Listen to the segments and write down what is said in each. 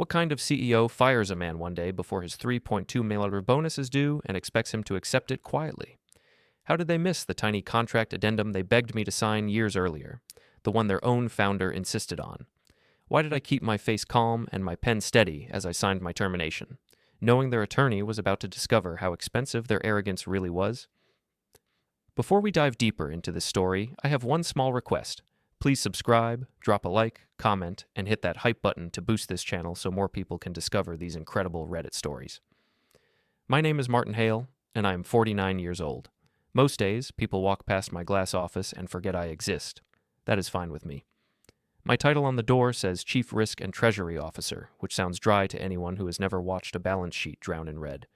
What kind of CEO fires a man one day before his $3.2 million bonus is due and expects him to accept it quietly? How did they miss the tiny contract addendum they begged me to sign years earlier, the one their own founder insisted on? Why did I keep my face calm and my pen steady as I signed my termination, knowing their attorney was about to discover how expensive their arrogance really was? Before we dive deeper into this story, I have one small request. Please subscribe, drop a like, comment, and hit that hype button to boost this channel so more people can discover these incredible Reddit stories. My name is Martin Hale, and I am 49 years old. Most days, people walk past my glass office and forget I exist. That is fine with me. My title on the door says Chief Risk and Treasury Officer, which sounds dry to anyone who has never watched a balance sheet drown in red.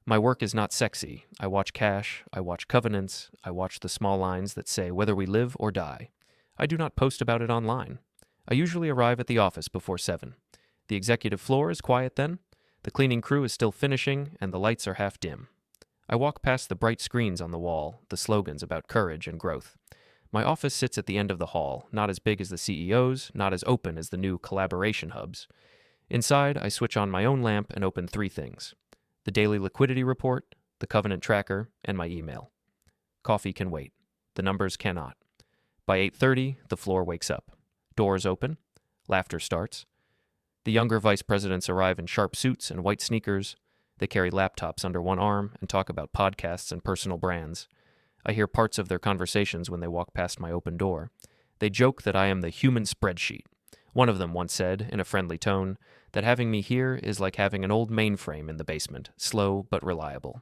My work is not sexy. I watch cash, I watch covenants, I watch the small lines that say whether we live or die. I do not post about it online. I usually arrive at the office before 7. The executive floor is quiet then. The cleaning crew is still finishing, and the lights are half dim. I walk past the bright screens on the wall, the slogans about courage and growth. My office sits at the end of the hall, not as big as the CEO's, not as open as the new collaboration hubs. Inside, I switch on my own lamp and open 3 things: the daily liquidity report, the covenant tracker, and my email. Coffee can wait. The numbers cannot. By 8:30, the floor wakes up. Doors open. Laughter starts. The younger vice presidents arrive in sharp suits and white sneakers. They carry laptops under one arm and talk about podcasts and personal brands. I hear parts of their conversations when they walk past my open door. They joke that I am the human spreadsheet. One of them once said, in a friendly tone, that having me here is like having an old mainframe in the basement, slow but reliable.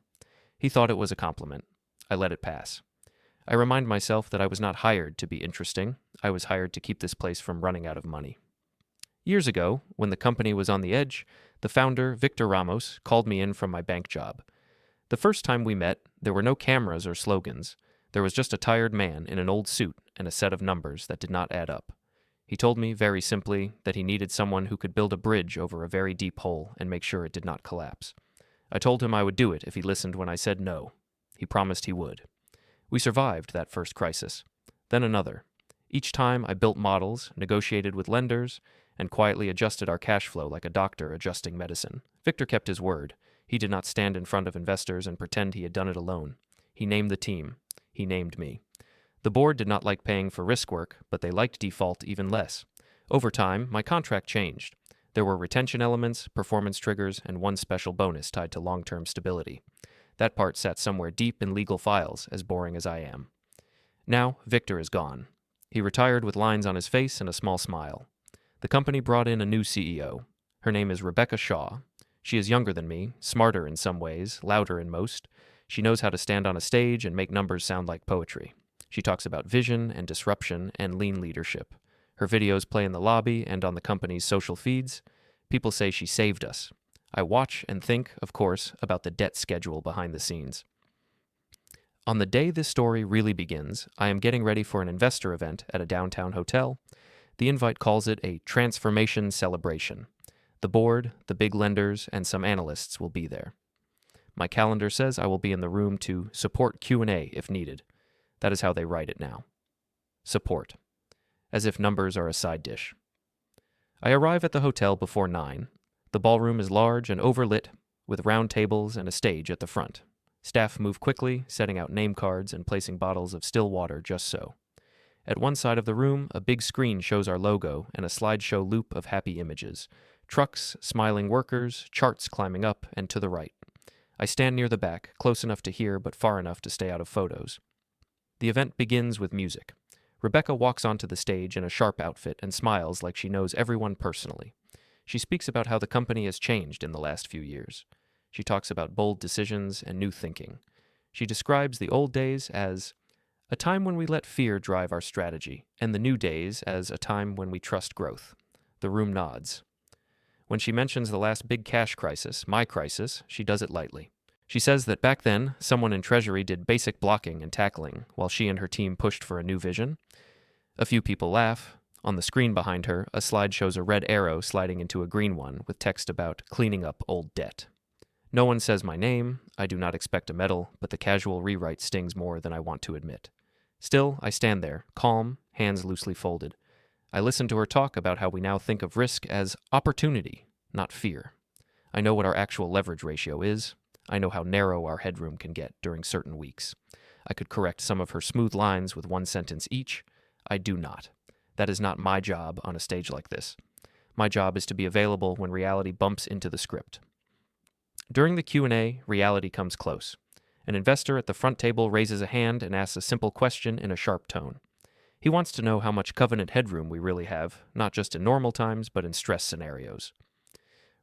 He thought it was a compliment. I let it pass. I remind myself that I was not hired to be interesting. I was hired to keep this place from running out of money. Years ago, when the company was on the edge, the founder, Victor Ramos, called me in from my bank job. The first time we met, there were no cameras or slogans. There was just a tired man in an old suit and a set of numbers that did not add up. He told me, very simply, that he needed someone who could build a bridge over a very deep hole and make sure it did not collapse. I told him I would do it if he listened when I said no. He promised he would. We survived that first crisis. Then another. Each time I built models, negotiated with lenders, and quietly adjusted our cash flow like a doctor adjusting medicine. Victor kept his word. He did not stand in front of investors and pretend he had done it alone. He named the team. He named me. The board did not like paying for risk work, but they liked default even less. Over time, my contract changed. There were retention elements, performance triggers, and one special bonus tied to long-term stability. That part sat somewhere deep in legal files, as boring as I am. Now, Victor is gone. He retired with lines on his face and a small smile. The company brought in a new CEO. Her name is Rebecca Shaw. She is younger than me, smarter in some ways, louder in most. She knows how to stand on a stage and make numbers sound like poetry. She talks about vision and disruption and lean leadership. Her videos play in the lobby and on the company's social feeds. People say she saved us. I watch and think, of course, about the debt schedule behind the scenes. On the day this story really begins, I am getting ready for an investor event at a downtown hotel. The invite calls it a transformation celebration. The board, the big lenders, and some analysts will be there. My calendar says I will be in the room to support Q&A if needed. That is how they write it now. Support. As if numbers are a side dish. I arrive at the hotel before 9. The ballroom is large and overlit, with round tables and a stage at the front. Staff move quickly, setting out name cards and placing bottles of still water just so. At one side of the room, a big screen shows our logo and a slideshow loop of happy images. Trucks, smiling workers, charts climbing up and to the right. I stand near the back, close enough to hear but far enough to stay out of photos. The event begins with music. Rebecca walks onto the stage in a sharp outfit and smiles like she knows everyone personally. She speaks about how the company has changed in the last few years. She talks about bold decisions and new thinking. She describes the old days as a time when we let fear drive our strategy, and the new days as a time when we trust growth. The room nods. When she mentions the last big cash crisis, my crisis, she does it lightly. She says that back then, someone in Treasury did basic blocking and tackling, while she and her team pushed for a new vision. A few people laugh. On the screen behind her, a slide shows a red arrow sliding into a green one with text about cleaning up old debt. No one says my name. I do not expect a medal, but the casual rewrite stings more than I want to admit. Still, I stand there, calm, hands loosely folded. I listen to her talk about how we now think of risk as opportunity, not fear. I know what our actual leverage ratio is. I know how narrow our headroom can get during certain weeks. I could correct some of her smooth lines with one sentence each. I do not. That is not my job on a stage like this. My job is to be available when reality bumps into the script. During the Q&A, reality comes close. An investor at the front table raises a hand and asks a simple question in a sharp tone. He wants to know how much covenant headroom we really have, not just in normal times, but in stress scenarios.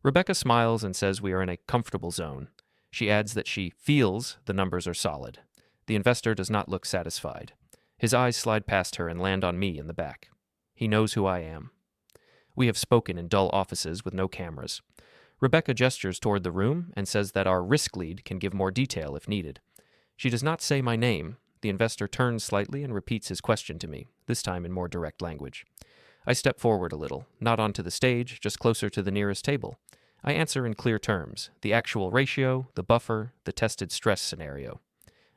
Rebecca smiles and says we are in a comfortable zone. She adds that she feels the numbers are solid. The investor does not look satisfied. His eyes slide past her and land on me in the back. He knows who I am. We have spoken in dull offices with no cameras. Rebecca gestures toward the room and says that our risk lead can give more detail if needed. She does not say my name. The investor turns slightly and repeats his question to me, this time in more direct language. I step forward a little, not onto the stage, just closer to the nearest table. I answer in clear terms, the actual ratio, the buffer, the tested stress scenario.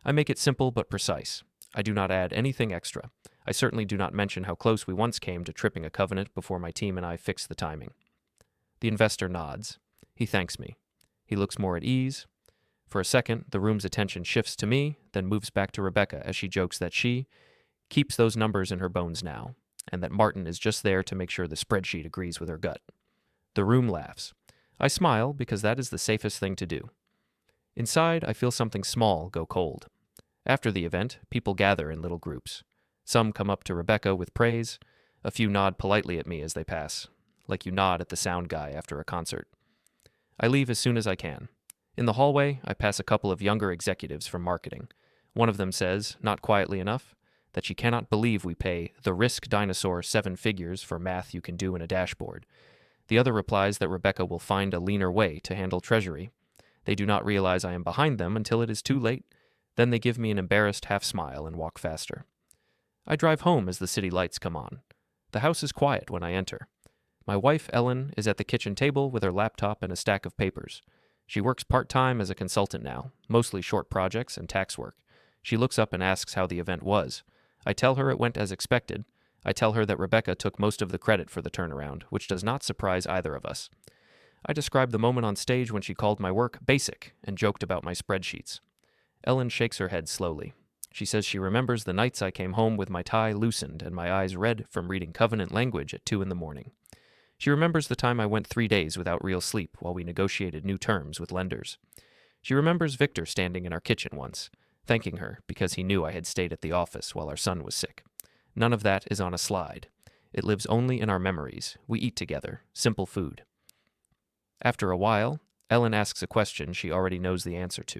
I make it simple but precise. I do not add anything extra. I certainly do not mention how close we once came to tripping a covenant before my team and I fixed the timing. The investor nods. He thanks me. He looks more at ease. For a second, the room's attention shifts to me, then moves back to Rebecca as she jokes that she keeps those numbers in her bones now, and that Martin is just there to make sure the spreadsheet agrees with her gut. The room laughs. I smile because that is the safest thing to do. Inside, I feel something small go cold. After the event, people gather in little groups. Some come up to Rebecca with praise. A few nod politely at me as they pass, like you nod at the sound guy after a concert. I leave as soon as I can. In the hallway, I pass a couple of younger executives from marketing. One of them says, not quietly enough, that she cannot believe we pay the risk dinosaur 7 figures for math you can do in a dashboard. The other replies that Rebecca will find a leaner way to handle treasury. They do not realize I am behind them until it is too late. Then they give me an embarrassed half-smile and walk faster. I drive home as the city lights come on. The house is quiet when I enter. My wife, Ellen, is at the kitchen table with her laptop and a stack of papers. She works part-time as a consultant now, mostly short projects and tax work. She looks up and asks how the event was. I tell her it went as expected. I tell her that Rebecca took most of the credit for the turnaround, which does not surprise either of us. I describe the moment on stage when she called my work basic and joked about my spreadsheets. Ellen shakes her head slowly. She says she remembers the nights I came home with my tie loosened and my eyes red from reading covenant language at 2 a.m. She remembers the time I went 3 days without real sleep while we negotiated new terms with lenders. She remembers Victor standing in our kitchen once, thanking her because he knew I had stayed at the office while our son was sick. None of that is on a slide. It lives only in our memories. We eat together, simple food. After a while, Ellen asks a question she already knows the answer to.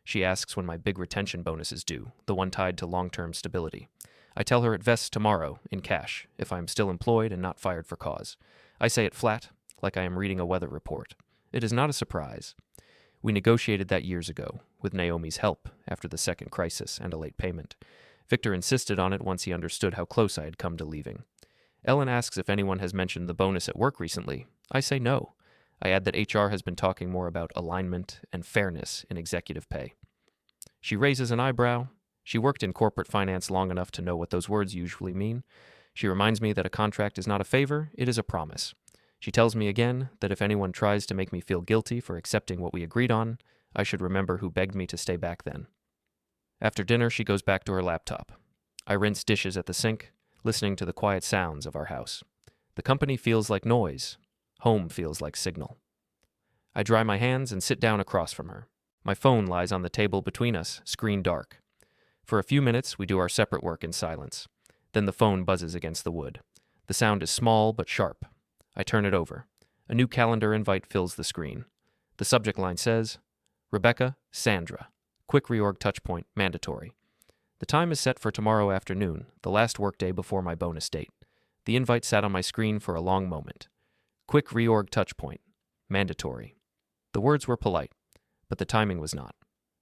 She asks when my big retention bonus is due, the one tied to long-term stability. I tell her it vests tomorrow, in cash, if I am still employed and not fired for cause. I say it flat, like I am reading a weather report. It is not a surprise. We negotiated that years ago, with Naomi's help, after the second crisis and a late payment. Victor insisted on it once he understood how close I had come to leaving. Ellen asks if anyone has mentioned the bonus at work recently. I say no. I add that HR has been talking more about alignment and fairness in executive pay. She raises an eyebrow. She worked in corporate finance long enough to know what those words usually mean. She reminds me that a contract is not a favor, it is a promise. She tells me again that if anyone tries to make me feel guilty for accepting what we agreed on, I should remember who begged me to stay back then. After dinner, she goes back to her laptop. I rinse dishes at the sink, listening to the quiet sounds of our house. The company feels like noise. Home feels like signal. I dry my hands and sit down across from her. My phone lies on the table between us, screen dark. For a few minutes, we do our separate work in silence. Then the phone buzzes against the wood. The sound is small but sharp. I turn it over. A new calendar invite fills the screen. The subject line says, Rebecca, Sandra. Quick reorg touchpoint, mandatory. The time is set for tomorrow afternoon, the last workday before my bonus date. The invite sat on my screen for a long moment. Quick reorg touchpoint, mandatory. The words were polite, but the timing was not.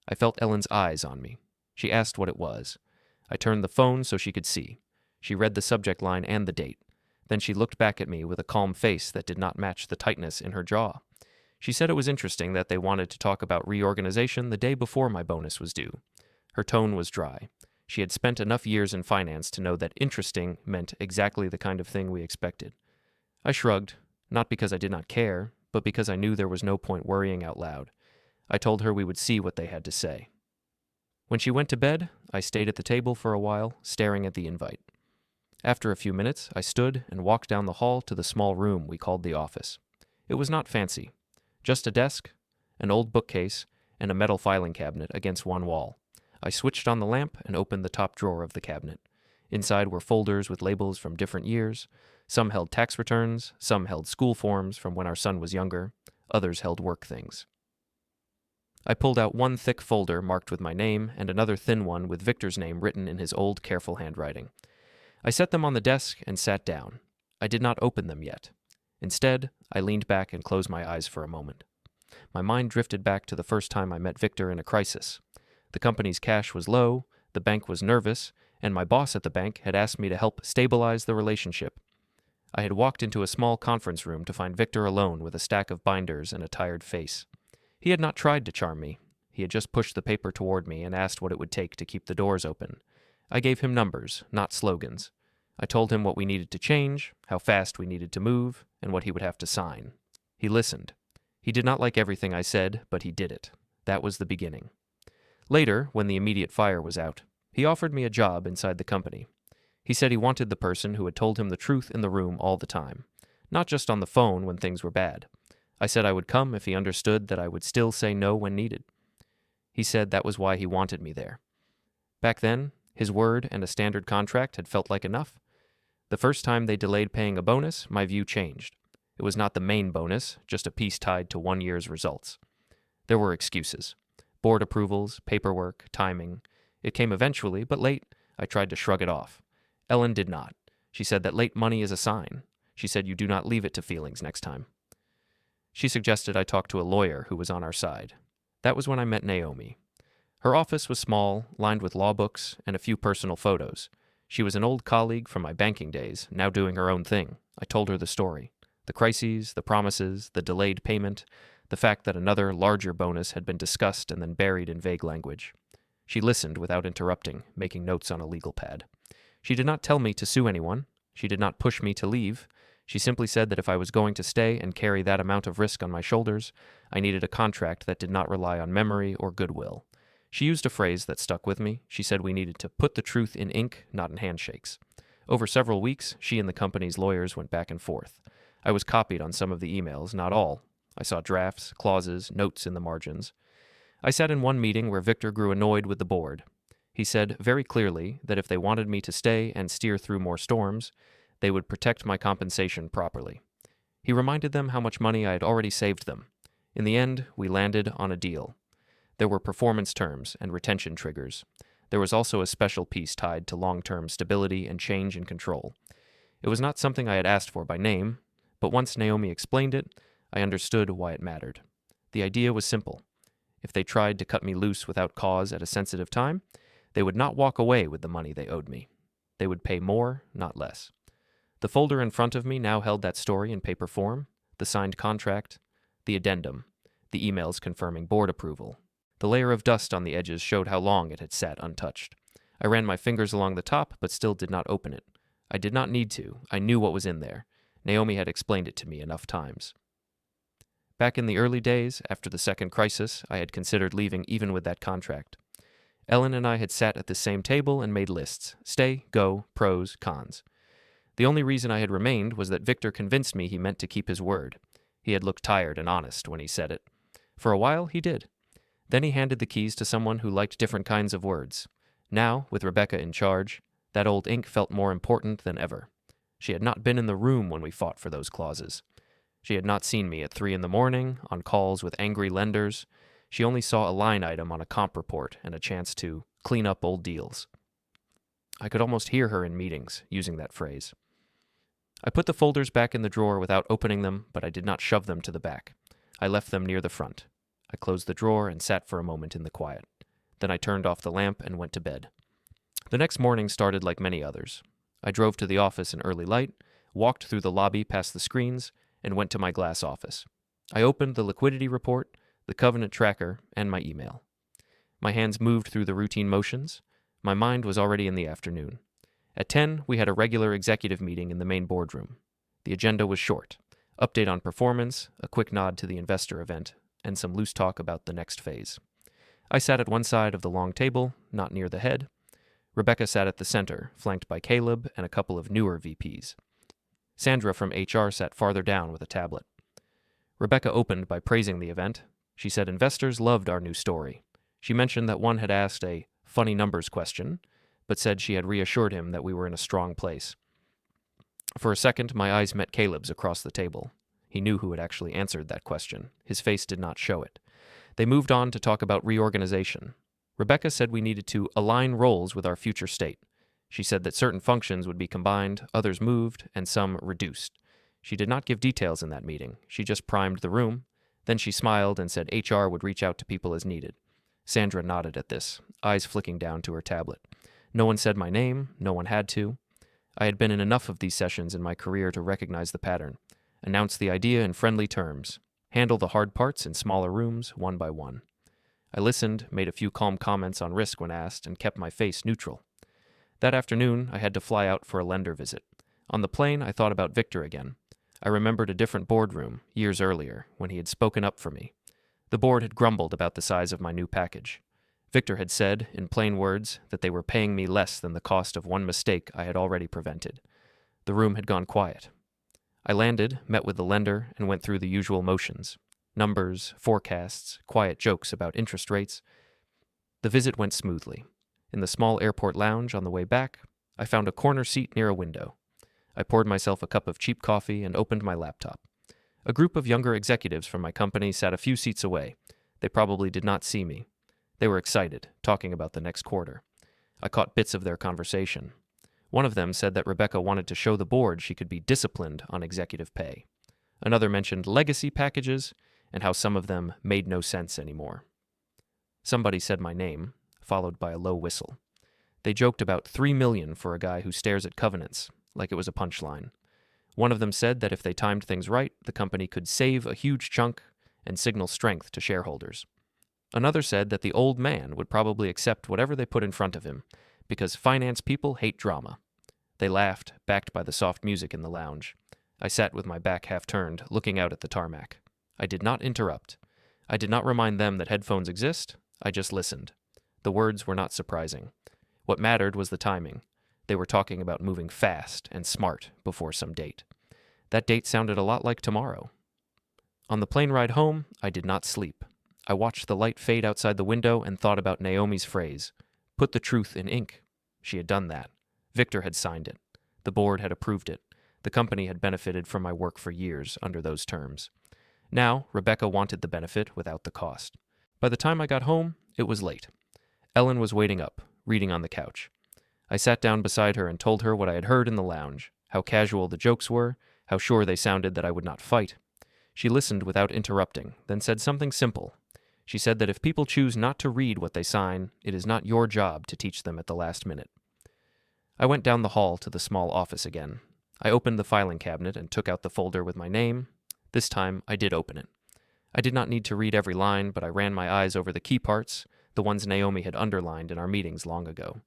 I felt Ellen's eyes on me. She asked what it was. I turned the phone so she could see. She read the subject line and the date. Then she looked back at me with a calm face that did not match the tightness in her jaw. She said it was interesting that they wanted to talk about reorganization the day before my bonus was due. Her tone was dry. She had spent enough years in finance to know that interesting meant exactly the kind of thing we expected. I shrugged, not because I did not care, but because I knew there was no point worrying out loud. I told her we would see what they had to say. When she went to bed, I stayed at the table for a while, staring at the invite. After a few minutes, I stood and walked down the hall to the small room we called the office. It was not fancy. Just a desk, an old bookcase, and a metal filing cabinet against one wall. I switched on the lamp and opened the top drawer of the cabinet. Inside were folders with labels from different years. Some held tax returns, some held school forms from when our son was younger, others held work things. I pulled out one thick folder marked with my name and another thin one with Victor's name written in his old, careful handwriting. I set them on the desk and sat down. I did not open them yet. Instead, I leaned back and closed my eyes for a moment. My mind drifted back to the first time I met Victor in a crisis. The company's cash was low, the bank was nervous, and my boss at the bank had asked me to help stabilize the relationship. I had walked into a small conference room to find Victor alone with a stack of binders and a tired face. He had not tried to charm me. He had just pushed the paper toward me and asked what it would take to keep the doors open. I gave him numbers, not slogans. I told him what we needed to change, how fast we needed to move, and what he would have to sign. He listened. He did not like everything I said, but he did it. That was the beginning. Later, when the immediate fire was out, he offered me a job inside the company. He said he wanted the person who had told him the truth in the room all the time, not just on the phone when things were bad. I said I would come if he understood that I would still say no when needed. He said that was why he wanted me there. Back then, his word and a standard contract had felt like enough. The first time they delayed paying a bonus, my view changed. It was not the main bonus, just a piece tied to 1 year's results. There were excuses. Board approvals, paperwork, timing. It came eventually, but late. I tried to shrug it off. Ellen did not. She said that late money is a sign. She said you do not leave it to feelings next time. She suggested I talk to a lawyer who was on our side. That was when I met Naomi. Her office was small, lined with law books and a few personal photos. She was an old colleague from my banking days, now doing her own thing. I told her the story. The crises, the promises, the delayed payment, the fact that another, larger bonus had been discussed and then buried in vague language. She listened without interrupting, making notes on a legal pad. She did not tell me to sue anyone. She did not push me to leave. She simply said that if I was going to stay and carry that amount of risk on my shoulders, I needed a contract that did not rely on memory or goodwill. She used a phrase that stuck with me. She said we needed to put the truth in ink, not in handshakes. Over several weeks, she and the company's lawyers went back and forth. I was copied on some of the emails, not all. I saw drafts, clauses, notes in the margins. I sat in one meeting where Victor grew annoyed with the board. He said very clearly that if they wanted me to stay and steer through more storms, they would protect my compensation properly. He reminded them how much money I had already saved them. In the end, we landed on a deal. There were performance terms and retention triggers. There was also a special piece tied to long-term stability and change in control. It was not something I had asked for by name, but once Naomi explained it, I understood why it mattered. The idea was simple. If they tried to cut me loose without cause at a sensitive time, they would not walk away with the money they owed me. They would pay more, not less. The folder in front of me now held that story in paper form, the signed contract, the addendum, the emails confirming board approval. The layer of dust on the edges showed how long it had sat untouched. I ran my fingers along the top, but still did not open it. I did not need to. I knew what was in there. Naomi had explained it to me enough times. Back in the early days, after the second crisis, I had considered leaving even with that contract. Ellen and I had sat at the same table and made lists. Stay, go, pros, cons. The only reason I had remained was that Victor convinced me he meant to keep his word. He had looked tired and honest when he said it. For a while, he did. Then he handed the keys to someone who liked different kinds of words. Now, with Rebecca in charge, that old ink felt more important than ever. She had not been in the room when we fought for those clauses. She had not seen me at 3 a.m, on calls with angry lenders. She only saw a line item on a comp report and a chance to clean up old deals. I could almost hear her in meetings, using that phrase. I put the folders back in the drawer without opening them, but I did not shove them to the back. I left them near the front. I closed the drawer and sat for a moment in the quiet. Then I turned off the lamp and went to bed. The next morning started like many others. I drove to the office in early light, walked through the lobby past the screens, and went to my glass office. I opened the liquidity report, the covenant tracker, and my email. My hands moved through the routine motions. My mind was already in the afternoon. At 10, we had a regular executive meeting in the main boardroom. The agenda was short. Update on performance, a quick nod to the investor event, and some loose talk about the next phase. I sat at one side of the long table, not near the head. Rebecca sat at the center, flanked by Caleb and a couple of newer VPs. Sandra from HR sat farther down with a tablet. Rebecca opened by praising the event. She said investors loved our new story. She mentioned that one had asked a funny numbers question, but said she had reassured him that we were in a strong place. For a second, my eyes met Caleb's across the table. He knew who had actually answered that question. His face did not show it. They moved on to talk about reorganization. Rebecca said we needed to align roles with our future state. She said that certain functions would be combined, others moved, and some reduced. She did not give details in that meeting. She just primed the room. Then she smiled and said HR would reach out to people as needed. Sandra nodded at this, eyes flicking down to her tablet. No one said my name. No one had to. I had been in enough of these sessions in my career to recognize the pattern. Announce the idea in friendly terms. Handle the hard parts in smaller rooms, one by one. I listened, made a few calm comments on risk when asked, and kept my face neutral. That afternoon, I had to fly out for a lender visit. On the plane, I thought about Victor again. I remembered a different boardroom, years earlier, when he had spoken up for me. The board had grumbled about the size of my new package. Victor had said, in plain words, that they were paying me less than the cost of one mistake I had already prevented. The room had gone quiet. I landed, met with the lender, and went through the usual motions. Numbers, forecasts, quiet jokes about interest rates. The visit went smoothly. In the small airport lounge on the way back, I found a corner seat near a window. I poured myself a cup of cheap coffee and opened my laptop. A group of younger executives from my company sat a few seats away. They probably did not see me. They were excited, talking about the next quarter. I caught bits of their conversation. One of them said that Rebecca wanted to show the board she could be disciplined on executive pay. Another mentioned legacy packages and how some of them made no sense anymore. Somebody said my name, followed by a low whistle. They joked about $3 million for a guy who stares at covenants, like it was a punchline. One of them said that if they timed things right, the company could save a huge chunk and signal strength to shareholders. Another said that the old man would probably accept whatever they put in front of him, because finance people hate drama. They laughed, backed by the soft music in the lounge. I sat with my back half turned, looking out at the tarmac. I did not interrupt. I did not remind them that headphones exist. I just listened. The words were not surprising. What mattered was the timing. They were talking about moving fast and smart before some date. That date sounded a lot like tomorrow. On the plane ride home, I did not sleep. I watched the light fade outside the window and thought about Naomi's phrase, "Put the truth in ink." She had done that. Victor had signed it. The board had approved it. The company had benefited from my work for years under those terms. Now, Rebecca wanted the benefit without the cost. By the time I got home, it was late. Ellen was waiting up, reading on the couch. I sat down beside her and told her what I had heard in the lounge, how casual the jokes were, how sure they sounded that I would not fight. She listened without interrupting, then said something simple. She said that if people choose not to read what they sign, it is not your job to teach them at the last minute. I went down the hall to the small office again. I opened the filing cabinet and took out the folder with my name. This time, I did open it. I did not need to read every line, but I ran my eyes over the key parts, the ones Naomi had underlined in our meetings long ago.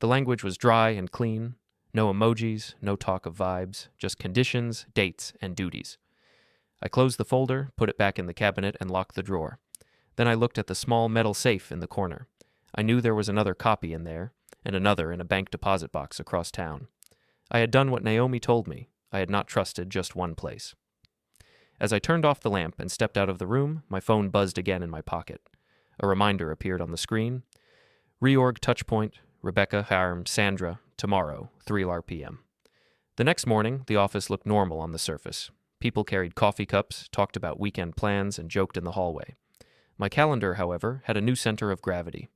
The language was dry and clean. No emojis, no talk of vibes, just conditions, dates, and duties. I closed the folder, put it back in the cabinet, and locked the drawer. Then I looked at the small metal safe in the corner. I knew there was another copy in there, and another in a bank deposit box across town. I had done what Naomi told me. I had not trusted just one place. As I turned off the lamp and stepped out of the room, my phone buzzed again in my pocket. A reminder appeared on the screen. Reorg touchpoint, Rebecca, Harm, Sandra, tomorrow, 3 p.m. The next morning, the office looked normal on the surface. People carried coffee cups, talked about weekend plans, and joked in the hallway. My calendar, however, had a new center of gravity.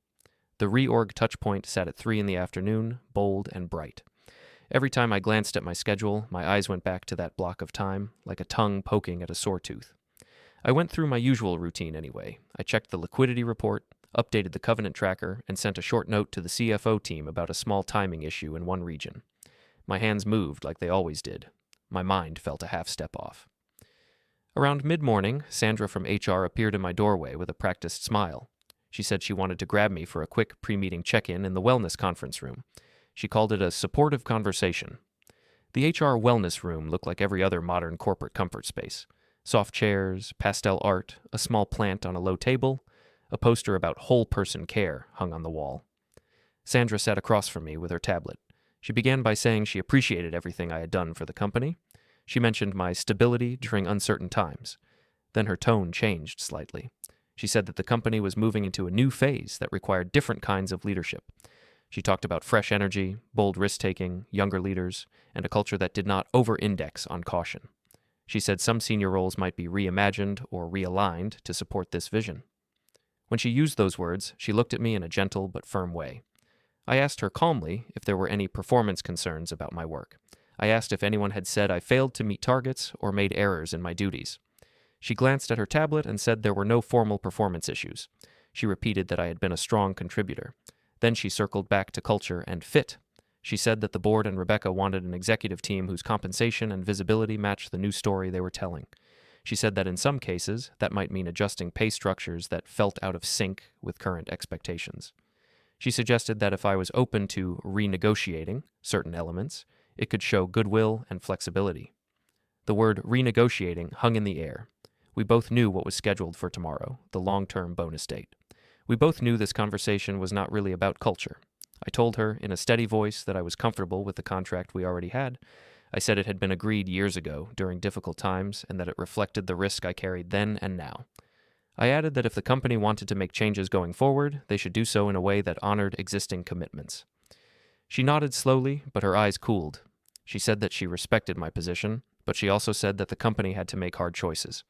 The reorg touchpoint sat at 3 p.m, bold and bright. Every time I glanced at my schedule, my eyes went back to that block of time, like a tongue poking at a sore tooth. I went through my usual routine anyway. I checked the liquidity report, updated the covenant tracker, and sent a short note to the CFO team about a small timing issue in one region. My hands moved like they always did. My mind felt a half step off. Around mid-morning, Sandra from HR appeared in my doorway with a practiced smile. She said she wanted to grab me for a quick pre-meeting check-in in the wellness conference room. She called it a supportive conversation. The HR wellness room looked like every other modern corporate comfort space. Soft chairs, pastel art, a small plant on a low table, a poster about whole-person care hung on the wall. Sandra sat across from me with her tablet. She began by saying she appreciated everything I had done for the company. She mentioned my stability during uncertain times. Then her tone changed slightly. She said that the company was moving into a new phase that required different kinds of leadership. She talked about fresh energy, bold risk-taking, younger leaders, and a culture that did not over-index on caution. She said some senior roles might be reimagined or realigned to support this vision. When she used those words, she looked at me in a gentle but firm way. I asked her calmly if there were any performance concerns about my work. I asked if anyone had said I failed to meet targets or made errors in my duties. She glanced at her tablet and said there were no formal performance issues. She repeated that I had been a strong contributor. Then she circled back to culture and fit. She said that the board and Rebecca wanted an executive team whose compensation and visibility matched the new story they were telling. She said that in some cases, that might mean adjusting pay structures that felt out of sync with current expectations. She suggested that if I was open to renegotiating certain elements, it could show goodwill and flexibility. The word renegotiating hung in the air. We both knew what was scheduled for tomorrow, the long-term bonus date. We both knew this conversation was not really about culture. I told her in a steady voice that I was comfortable with the contract we already had. I said it had been agreed years ago during difficult times and that it reflected the risk I carried then and now. I added that if the company wanted to make changes going forward, they should do so in a way that honored existing commitments. She nodded slowly, but her eyes cooled. She said that she respected my position, but she also said that the company had to make hard choices.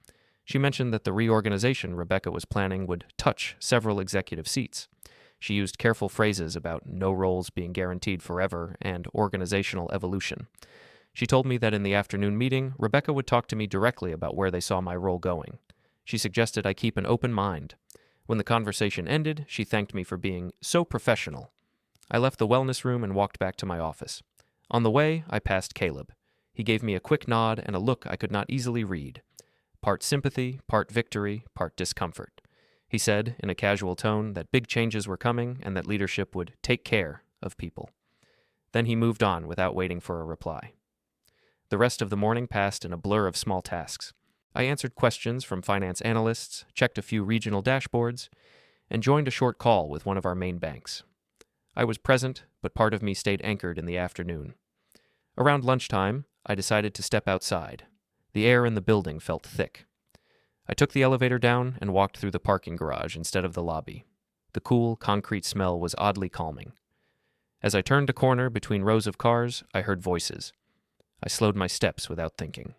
She mentioned that the reorganization Rebecca was planning would touch several executive seats. She used careful phrases about no roles being guaranteed forever and organizational evolution. She told me that in the afternoon meeting, Rebecca would talk to me directly about where they saw my role going. She suggested I keep an open mind. When the conversation ended, she thanked me for being so professional. I left the wellness room and walked back to my office. On the way, I passed Caleb. He gave me a quick nod and a look I could not easily read. Part sympathy, part victory, part discomfort. He said, in a casual tone, that big changes were coming and that leadership would take care of people. Then he moved on without waiting for a reply. The rest of the morning passed in a blur of small tasks. I answered questions from finance analysts, checked a few regional dashboards, and joined a short call with one of our main banks. I was present, but part of me stayed anchored in the afternoon. Around lunchtime, I decided to step outside. The air in the building felt thick. I took the elevator down and walked through the parking garage instead of the lobby. The cool, concrete smell was oddly calming. As I turned a corner between rows of cars, I heard voices. I slowed my steps without thinking.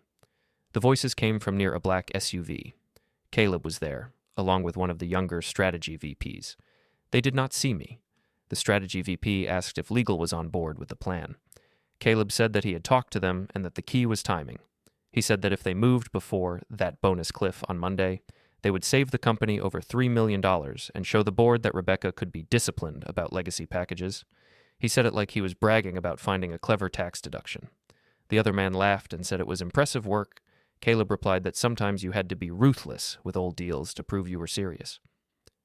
The voices came from near a black SUV. Caleb was there, along with one of the younger strategy VPs. They did not see me. The strategy VP asked if legal was on board with the plan. Caleb said that he had talked to them and that the key was timing. He said that if they moved before that bonus cliff on Monday, they would save the company over $3 million and show the board that Rebecca could be disciplined about legacy packages. He said it like he was bragging about finding a clever tax deduction. The other man laughed and said it was impressive work. Caleb replied that sometimes you had to be ruthless with old deals to prove you were serious.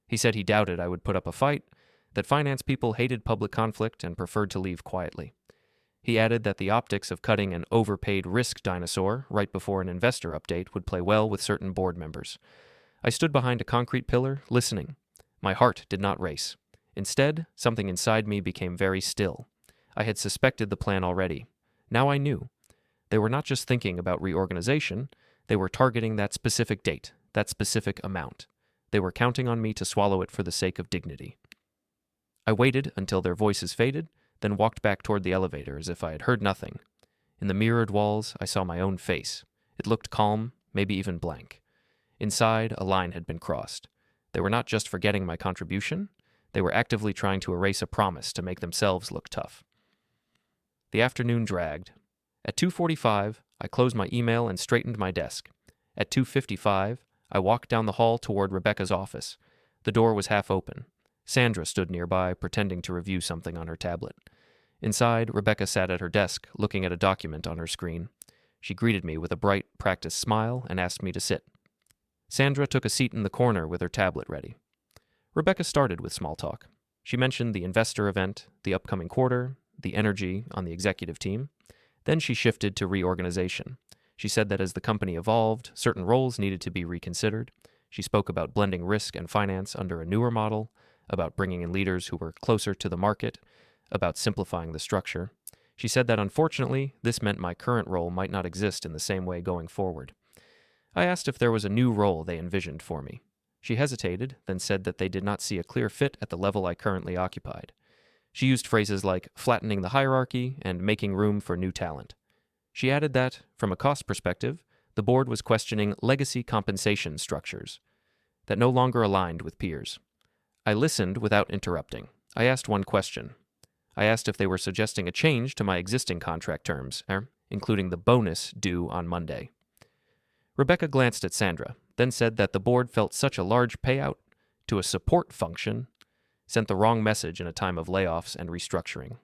He said he doubted I would put up a fight, that finance people hated public conflict and preferred to leave quietly. He added that the optics of cutting an overpaid risk dinosaur right before an investor update would play well with certain board members. I stood behind a concrete pillar, listening. My heart did not race. Instead, something inside me became very still. I had suspected the plan already. Now I knew. They were not just thinking about reorganization, they were targeting that specific date, that specific amount. They were counting on me to swallow it for the sake of dignity. I waited until their voices faded, then walked back toward the elevator as if I had heard nothing. In the mirrored walls, I saw my own face. It looked calm, maybe even blank. Inside, a line had been crossed. They were not just forgetting my contribution, they were actively trying to erase a promise to make themselves look tough. The afternoon dragged. At 2:45, I closed my email and straightened my desk. At 2:55, I walked down the hall toward Rebecca's office. The door was half open. Sandra stood nearby, pretending to review something on her tablet. Inside, Rebecca sat at her desk, looking at a document on her screen. She greeted me with a bright, practiced smile and asked me to sit. Sandra took a seat in the corner with her tablet ready. Rebecca started with small talk. She mentioned the investor event, the upcoming quarter, the energy on the executive team. Then she shifted to reorganization. She said that as the company evolved, certain roles needed to be reconsidered. She spoke about blending risk and finance under a newer model, about bringing in leaders who were closer to the market, about simplifying the structure. She said that unfortunately, this meant my current role might not exist in the same way going forward. I asked if there was a new role they envisioned for me. She hesitated, then said that they did not see a clear fit at the level I currently occupied. She used phrases like flattening the hierarchy and making room for new talent. She added that, from a cost perspective, the board was questioning legacy compensation structures that no longer aligned with peers. I listened without interrupting. I asked one question. I asked if they were suggesting a change to my existing contract terms, including the bonus due on Monday. Rebecca glanced at Sandra, then said that the board felt such a large payout to a support function sent the wrong message in a time of layoffs and restructuring.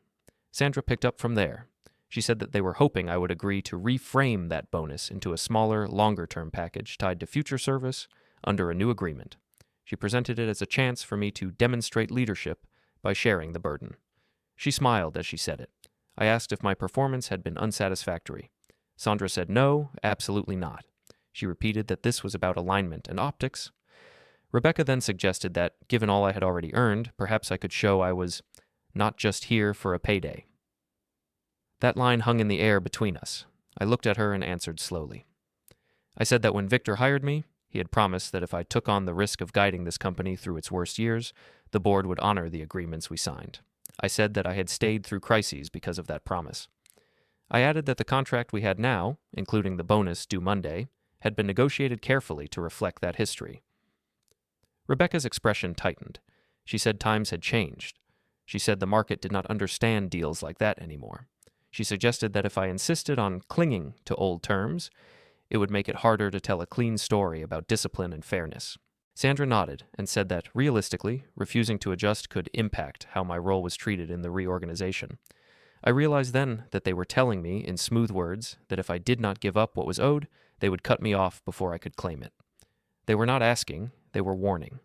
Sandra picked up from there. She said that they were hoping I would agree to reframe that bonus into a smaller, longer-term package tied to future service under a new agreement. She presented it as a chance for me to demonstrate leadership by sharing the burden. She smiled as she said it. I asked if my performance had been unsatisfactory. Sandra said no, absolutely not. She repeated that this was about alignment and optics. Rebecca then suggested that, given all I had already earned, perhaps I could show I was not just here for a payday. That line hung in the air between us. I looked at her and answered slowly. I said that when Victor hired me, he had promised that if I took on the risk of guiding this company through its worst years, the board would honor the agreements we signed. I said that I had stayed through crises because of that promise. I added that the contract we had now, including the bonus due Monday, had been negotiated carefully to reflect that history. Rebecca's expression tightened. She said times had changed. She said the market did not understand deals like that anymore. She suggested that if I insisted on clinging to old terms, it would make it harder to tell a clean story about discipline and fairness. Sandra nodded and said that, realistically, refusing to adjust could impact how my role was treated in the reorganization. I realized then that they were telling me, in smooth words, that if I did not give up what was owed, they would cut me off before I could claim it. They were not asking, they were warning.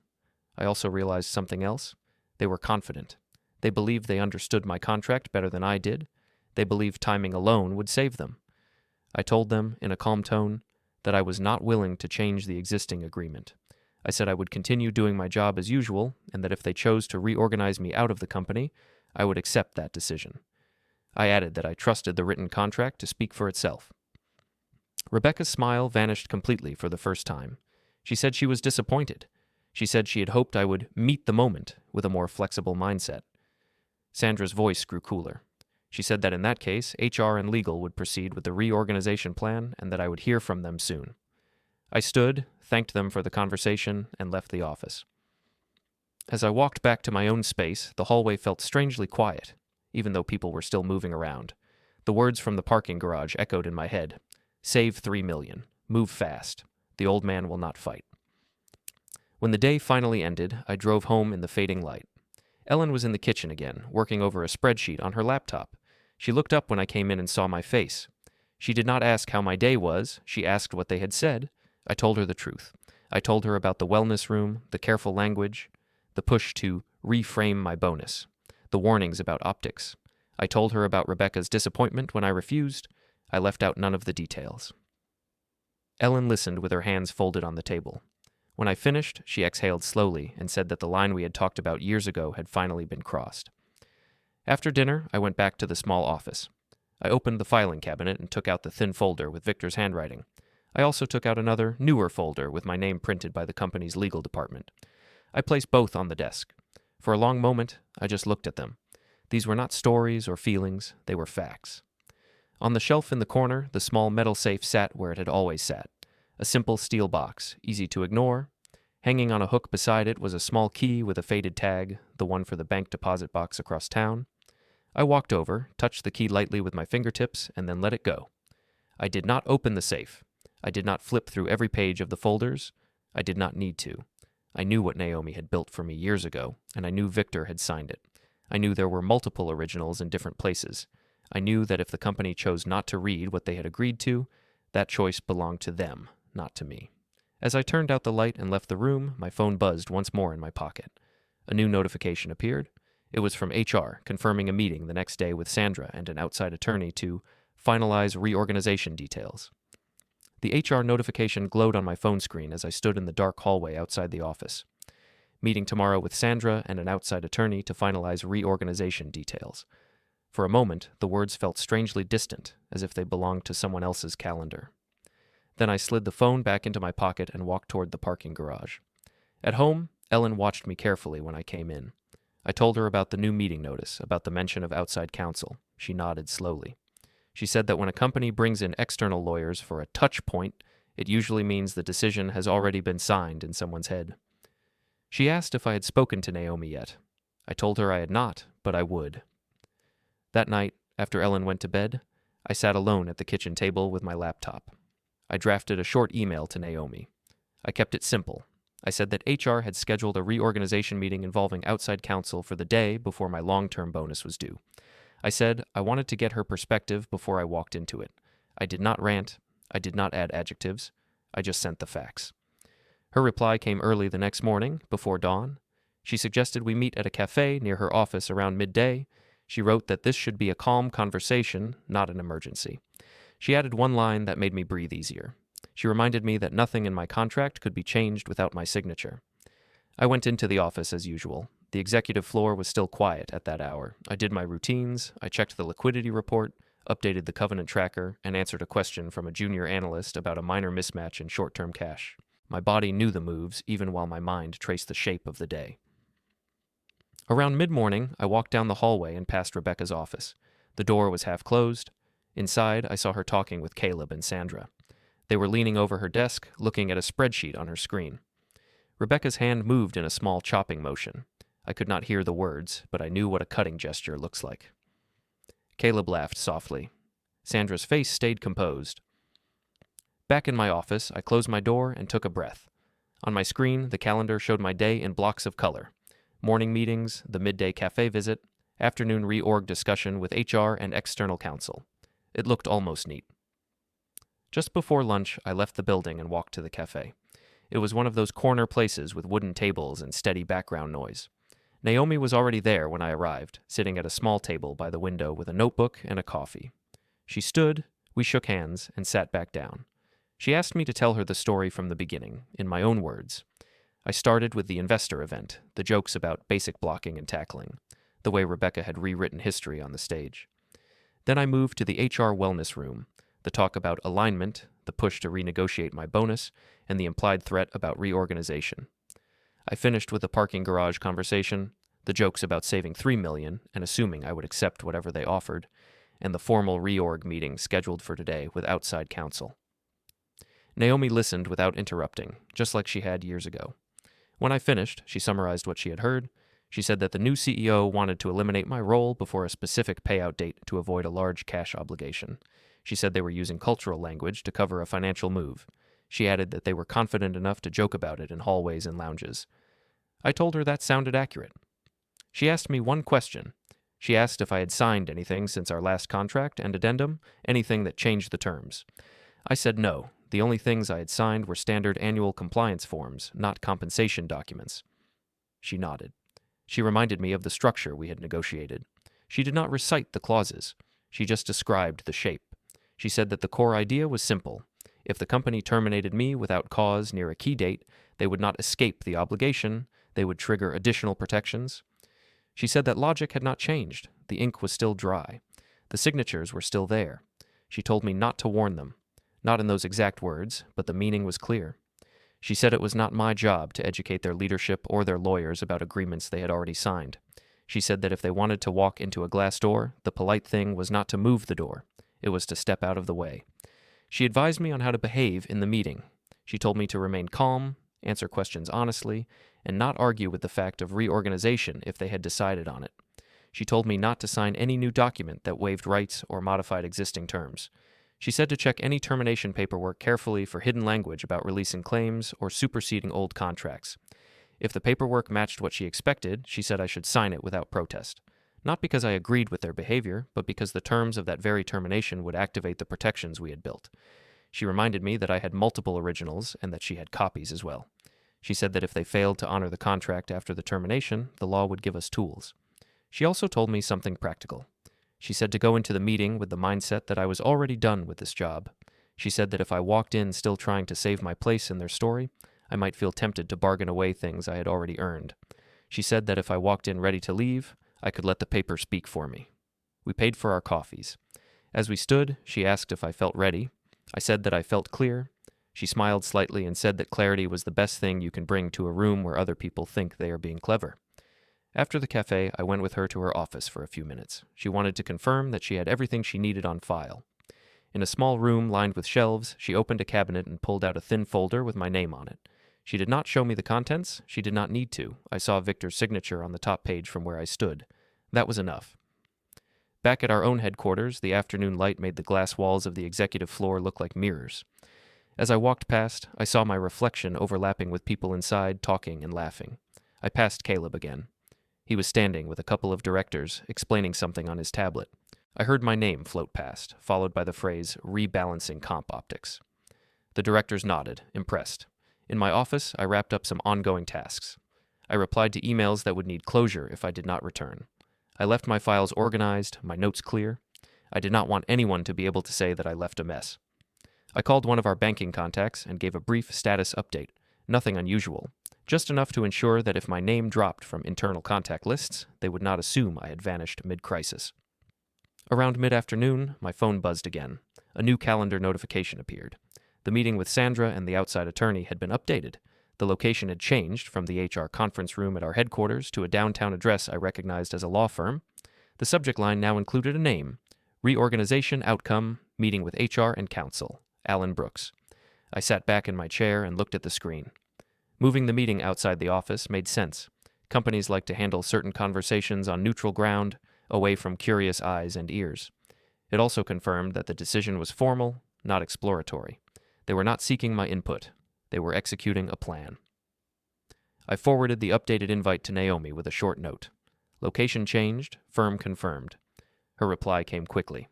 I also realized something else. They were confident. They believed they understood my contract better than I did. They believed timing alone would save them. I told them, in a calm tone, that I was not willing to change the existing agreement. I said I would continue doing my job as usual, and that if they chose to reorganize me out of the company, I would accept that decision. I added that I trusted the written contract to speak for itself. Rebecca's smile vanished completely for the first time. She said she was disappointed. She said she had hoped I would meet the moment with a more flexible mindset. Sandra's voice grew cooler. She said that in that case, HR and legal would proceed with the reorganization plan and that I would hear from them soon. I stood, thanked them for the conversation, and left the office. As I walked back to my own space, the hallway felt strangely quiet, even though people were still moving around. The words from the parking garage echoed in my head. Save $3 million. Move fast. The old man will not fight. When the day finally ended, I drove home in the fading light. Ellen was in the kitchen again, working over a spreadsheet on her laptop. She looked up when I came in and saw my face. She did not ask how my day was. She asked what they had said. I told her the truth. I told her about the wellness room, the careful language, the push to reframe my bonus, the warnings about optics. I told her about Rebecca's disappointment when I refused. I left out none of the details. Ellen listened with her hands folded on the table. When I finished, she exhaled slowly and said that the line we had talked about years ago had finally been crossed. After dinner, I went back to the small office. I opened the filing cabinet and took out the thin folder with Victor's handwriting. I also took out another, newer folder with my name printed by the company's legal department. I placed both on the desk. For a long moment, I just looked at them. These were not stories or feelings, they were facts. On the shelf in the corner, the small metal safe sat where it had always sat. A simple steel box, easy to ignore. Hanging on a hook beside it was a small key with a faded tag, the one for the bank deposit box across town. I walked over, touched the key lightly with my fingertips, and then let it go. I did not open the safe. I did not flip through every page of the folders. I did not need to. I knew what Naomi had built for me years ago, and I knew Victor had signed it. I knew there were multiple originals in different places. I knew that if the company chose not to read what they had agreed to, that choice belonged to them, not to me. As I turned out the light and left the room, my phone buzzed once more in my pocket. A new notification appeared. It was from HR, confirming a meeting the next day with Sandra and an outside attorney to finalize reorganization details. The HR notification glowed on my phone screen as I stood in the dark hallway outside the office. Meeting tomorrow with Sandra and an outside attorney to finalize reorganization details. For a moment, the words felt strangely distant, as if they belonged to someone else's calendar. Then I slid the phone back into my pocket and walked toward the parking garage. At home, Ellen watched me carefully when I came in. I told her about the new meeting notice, about the mention of outside counsel. She nodded slowly. She said that when a company brings in external lawyers for a touch point, it usually means the decision has already been signed in someone's head. She asked if I had spoken to Naomi yet. I told her I had not, but I would. That night, after Ellen went to bed, I sat alone at the kitchen table with my laptop. I drafted a short email to Naomi. I kept it simple. I said that HR had scheduled a reorganization meeting involving outside counsel for the day before my long-term bonus was due. I said I wanted to get her perspective before I walked into it. I did not rant. I did not add adjectives. I just sent the facts. Her reply came early the next morning, before dawn. She suggested we meet at a cafe near her office around midday. She wrote that this should be a calm conversation, not an emergency. She added one line that made me breathe easier. She reminded me that nothing in my contract could be changed without my signature. I went into the office as usual. The executive floor was still quiet at that hour. I did my routines, I checked the liquidity report, updated the covenant tracker, and answered a question from a junior analyst about a minor mismatch in short-term cash. My body knew the moves, even while my mind traced the shape of the day. Around mid-morning, I walked down the hallway and past Rebecca's office. The door was half closed. Inside, I saw her talking with Caleb and Sandra. They were leaning over her desk, looking at a spreadsheet on her screen. Rebecca's hand moved in a small chopping motion. I could not hear the words, but I knew what a cutting gesture looks like. Caleb laughed softly. Sandra's face stayed composed. Back in my office, I closed my door and took a breath. On my screen, the calendar showed my day in blocks of color. Morning meetings, the midday cafe visit, afternoon reorg discussion with HR and external counsel. It looked almost neat. Just before lunch, I left the building and walked to the cafe. It was one of those corner places with wooden tables and steady background noise. Naomi was already there when I arrived, sitting at a small table by the window with a notebook and a coffee. She stood, we shook hands, and sat back down. She asked me to tell her the story from the beginning, in my own words. I started with the investor event, the jokes about basic blocking and tackling, the way Rebecca had rewritten history on the stage. Then I moved to the HR wellness room, the talk about alignment, the push to renegotiate my bonus, and the implied threat about reorganization. I finished with the parking garage conversation, the jokes about saving $3 million and assuming I would accept whatever they offered, and the formal reorg meeting scheduled for today with outside counsel. Naomi listened without interrupting, just like she had years ago. When I finished, she summarized what she had heard. She said that the new CEO wanted to eliminate my role before a specific payout date to avoid a large cash obligation. She said they were using cultural language to cover a financial move. She added that they were confident enough to joke about it in hallways and lounges. I told her that sounded accurate. She asked me one question. She asked if I had signed anything since our last contract and addendum, anything that changed the terms. I said no. The only things I had signed were standard annual compliance forms, not compensation documents. She nodded. She reminded me of the structure we had negotiated. She did not recite the clauses. She just described the shape. She said that the core idea was simple. If the company terminated me without cause near a key date, they would not escape the obligation. They would trigger additional protections. She said that logic had not changed. The ink was still dry. The signatures were still there. She told me not to warn them. Not in those exact words, but the meaning was clear. She said it was not my job to educate their leadership or their lawyers about agreements they had already signed. She said that if they wanted to walk into a glass door, the polite thing was not to move the door. It was to step out of the way. She advised me on how to behave in the meeting. She told me to remain calm, answer questions honestly, and not argue with the fact of reorganization if they had decided on it. She told me not to sign any new document that waived rights or modified existing terms. She said to check any termination paperwork carefully for hidden language about releasing claims or superseding old contracts. If the paperwork matched what she expected, she said I should sign it without protest. Not because I agreed with their behavior, but because the terms of that very termination would activate the protections we had built. She reminded me that I had multiple originals and that she had copies as well. She said that if they failed to honor the contract after the termination, the law would give us tools. She also told me something practical. She said to go into the meeting with the mindset that I was already done with this job. She said that if I walked in still trying to save my place in their story, I might feel tempted to bargain away things I had already earned. She said that if I walked in ready to leave, I could let the paper speak for me. We paid for our coffees. As we stood, she asked if I felt ready. I said that I felt clear. She smiled slightly and said that clarity was the best thing you can bring to a room where other people think they are being clever. After the cafe, I went with her to her office for a few minutes. She wanted to confirm that she had everything she needed on file. In a small room lined with shelves, she opened a cabinet and pulled out a thin folder with my name on it. She did not show me the contents. She did not need to. I saw Victor's signature on the top page from where I stood. That was enough. Back at our own headquarters, the afternoon light made the glass walls of the executive floor look like mirrors. As I walked past, I saw my reflection overlapping with people inside, talking and laughing. I passed Caleb again. He was standing with a couple of directors, explaining something on his tablet. I heard my name float past, followed by the phrase, rebalancing comp optics. The directors nodded, impressed. In my office, I wrapped up some ongoing tasks. I replied to emails that would need closure if I did not return. I left my files organized, my notes clear. I did not want anyone to be able to say that I left a mess. I called one of our banking contacts and gave a brief status update. Nothing unusual. Just enough to ensure that if my name dropped from internal contact lists, they would not assume I had vanished mid-crisis. Around mid-afternoon, my phone buzzed again. A new calendar notification appeared. The meeting with Sandra and the outside attorney had been updated. The location had changed from the HR conference room at our headquarters to a downtown address I recognized as a law firm. The subject line now included a name: Reorganization Outcome, Meeting with HR and Counsel, Alan Brooks. I sat back in my chair and looked at the screen. Moving the meeting outside the office made sense. Companies like to handle certain conversations on neutral ground, away from curious eyes and ears. It also confirmed that the decision was formal, not exploratory. They were not seeking my input. They were executing a plan. I forwarded the updated invite to Naomi with a short note. Location changed, firm confirmed. Her reply came quickly.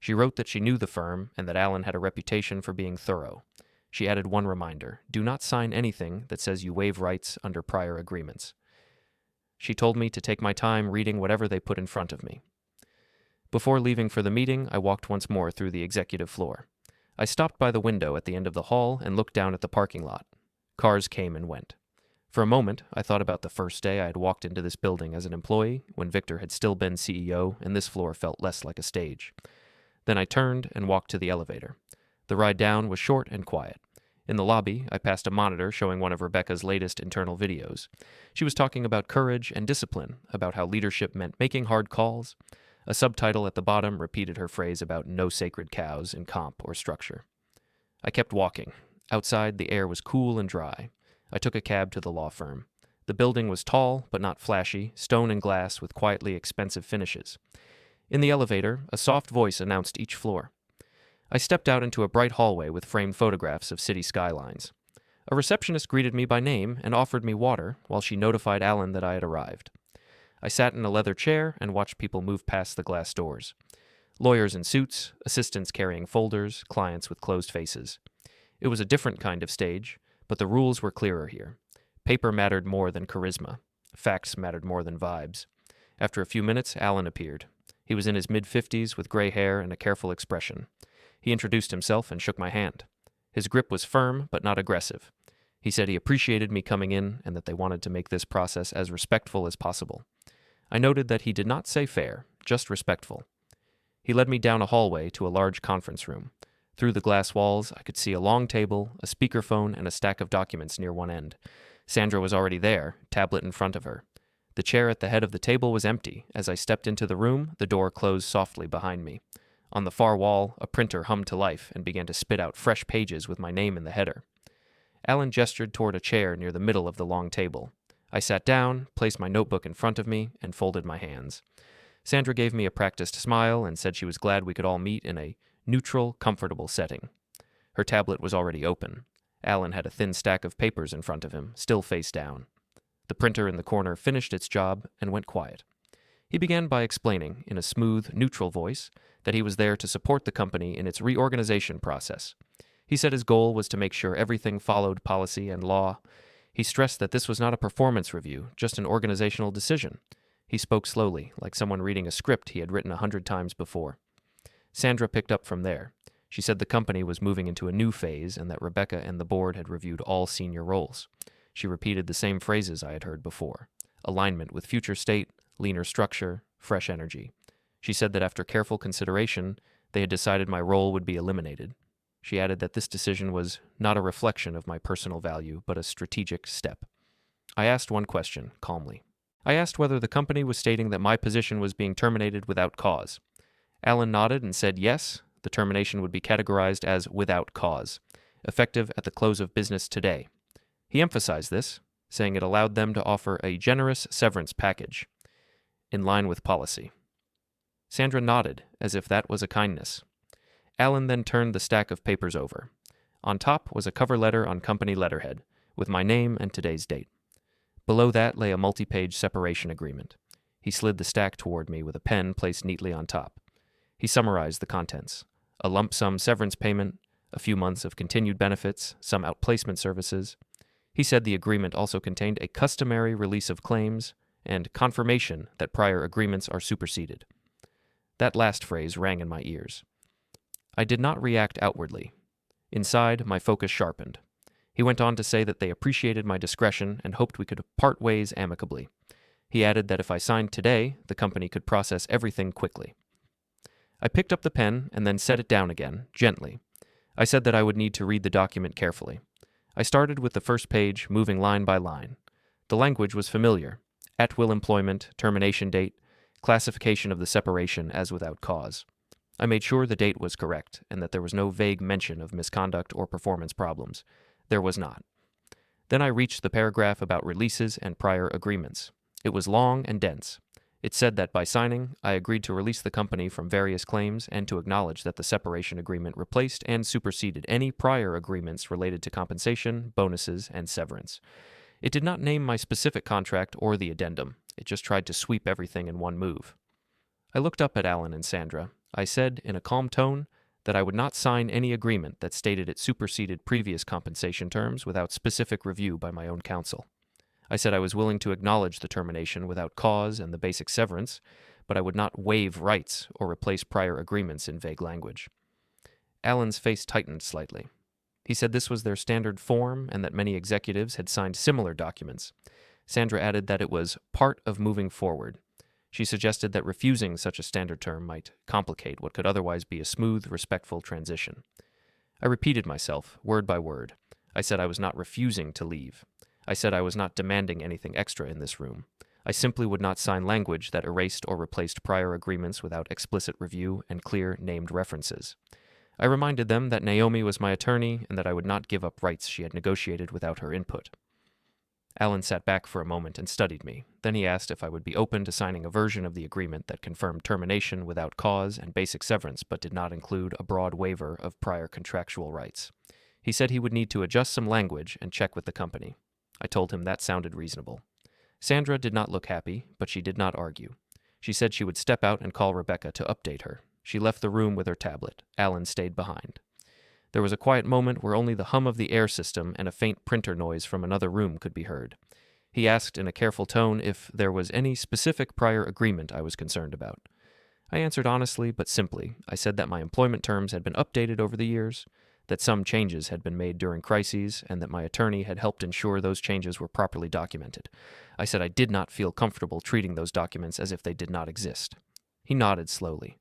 She wrote that she knew the firm and that Alan had a reputation for being thorough. She added one reminder: do not sign anything that says you waive rights under prior agreements. She told me to take my time reading whatever they put in front of me. Before leaving for the meeting, I walked once more through the executive floor. I stopped by the window at the end of the hall and looked down at the parking lot. Cars came and went. For a moment, I thought about the first day I had walked into this building as an employee, when Victor had still been CEO and this floor felt less like a stage. Then I turned and walked to the elevator. The ride down was short and quiet. In the lobby, I passed a monitor showing one of Rebecca's latest internal videos. She was talking about courage and discipline, about how leadership meant making hard calls. A subtitle at the bottom repeated her phrase about no sacred cows in comp or structure. I kept walking. Outside, the air was cool and dry. I took a cab to the law firm. The building was tall, but not flashy, stone and glass with quietly expensive finishes. In the elevator, a soft voice announced each floor. I stepped out into a bright hallway with framed photographs of city skylines. A receptionist greeted me by name and offered me water while she notified Alan that I had arrived. I sat in a leather chair and watched people move past the glass doors. Lawyers in suits, assistants carrying folders, clients with closed faces. It was a different kind of stage, but the rules were clearer here. Paper mattered more than charisma. Facts mattered more than vibes. After a few minutes, Alan appeared. He was in his mid-50s with gray hair and a careful expression. He introduced himself and shook my hand. His grip was firm, but not aggressive. He said he appreciated me coming in and that they wanted to make this process as respectful as possible. I noted that he did not say fair, just respectful. He led me down a hallway to a large conference room. Through the glass walls, I could see a long table, a speakerphone, and a stack of documents near one end. Sandra was already there, tablet in front of her. The chair at the head of the table was empty. As I stepped into the room, the door closed softly behind me. On the far wall, a printer hummed to life and began to spit out fresh pages with my name in the header. Alan gestured toward a chair near the middle of the long table. I sat down, placed my notebook in front of me, and folded my hands. Sandra gave me a practiced smile and said she was glad we could all meet in a neutral, comfortable setting. Her tablet was already open. Alan had a thin stack of papers in front of him, still face down. The printer in the corner finished its job and went quiet. He began by explaining, in a smooth, neutral voice, that he was there to support the company in its reorganization process. He said his goal was to make sure everything followed policy and law. He stressed that this was not a performance review, just an organizational decision. He spoke slowly, like someone reading a script he had written 100 times before. Sandra picked up from there. She said the company was moving into a new phase and that Rebecca and the board had reviewed all senior roles. She repeated the same phrases I had heard before: alignment with future state, leaner structure, fresh energy. She said that after careful consideration, they had decided my role would be eliminated. She added that this decision was not a reflection of my personal value, but a strategic step. I asked one question, calmly. I asked whether the company was stating that my position was being terminated without cause. Alan nodded and said yes, the termination would be categorized as without cause, effective at the close of business today. He emphasized this, saying it allowed them to offer a generous severance package, in line with policy. Sandra nodded, as if that was a kindness. Alan then turned the stack of papers over. On top was a cover letter on company letterhead, with my name and today's date. Below that lay a multi-page separation agreement. He slid the stack toward me with a pen placed neatly on top. He summarized the contents: a lump sum severance payment, a few months of continued benefits, some outplacement services. He said the agreement also contained a customary release of claims and confirmation that prior agreements are superseded. That last phrase rang in my ears. I did not react outwardly. Inside, my focus sharpened. He went on to say that they appreciated my discretion and hoped we could part ways amicably. He added that if I signed today, the company could process everything quickly. I picked up the pen and then set it down again, gently. I said that I would need to read the document carefully. I started with the first page, moving line by line. The language was familiar: at-will employment, termination date, classification of the separation as without cause. I made sure the date was correct and that there was no vague mention of misconduct or performance problems. There was not. Then I reached the paragraph about releases and prior agreements. It was long and dense. It said that by signing, I agreed to release the company from various claims and to acknowledge that the separation agreement replaced and superseded any prior agreements related to compensation, bonuses, and severance. It did not name my specific contract or the addendum. It just tried to sweep everything in one move. I looked up at Alan and Sandra. I said, in a calm tone, that I would not sign any agreement that stated it superseded previous compensation terms without specific review by my own counsel. I said I was willing to acknowledge the termination without cause and the basic severance, but I would not waive rights or replace prior agreements in vague language. Alan's face tightened slightly. He said this was their standard form and that many executives had signed similar documents. Sandra added that it was part of moving forward. She suggested that refusing such a standard term might complicate what could otherwise be a smooth, respectful transition. I repeated myself, word by word. I said I was not refusing to leave. I said I was not demanding anything extra in this room. I simply would not sign language that erased or replaced prior agreements without explicit review and clear named references. I reminded them that Naomi was my attorney and that I would not give up rights she had negotiated without her input. Alan sat back for a moment and studied me. Then he asked if I would be open to signing a version of the agreement that confirmed termination without cause and basic severance but did not include a broad waiver of prior contractual rights. He said he would need to adjust some language and check with the company. I told him that sounded reasonable. Sandra did not look happy, but she did not argue. She said she would step out and call Rebecca to update her. She left the room with her tablet. Alan stayed behind. There was a quiet moment where only the hum of the air system and a faint printer noise from another room could be heard. He asked in a careful tone if there was any specific prior agreement I was concerned about. I answered honestly but simply. I said that my employment terms had been updated over the years, that some changes had been made during crises, and that my attorney had helped ensure those changes were properly documented. I said I did not feel comfortable treating those documents as if they did not exist. He nodded slowly.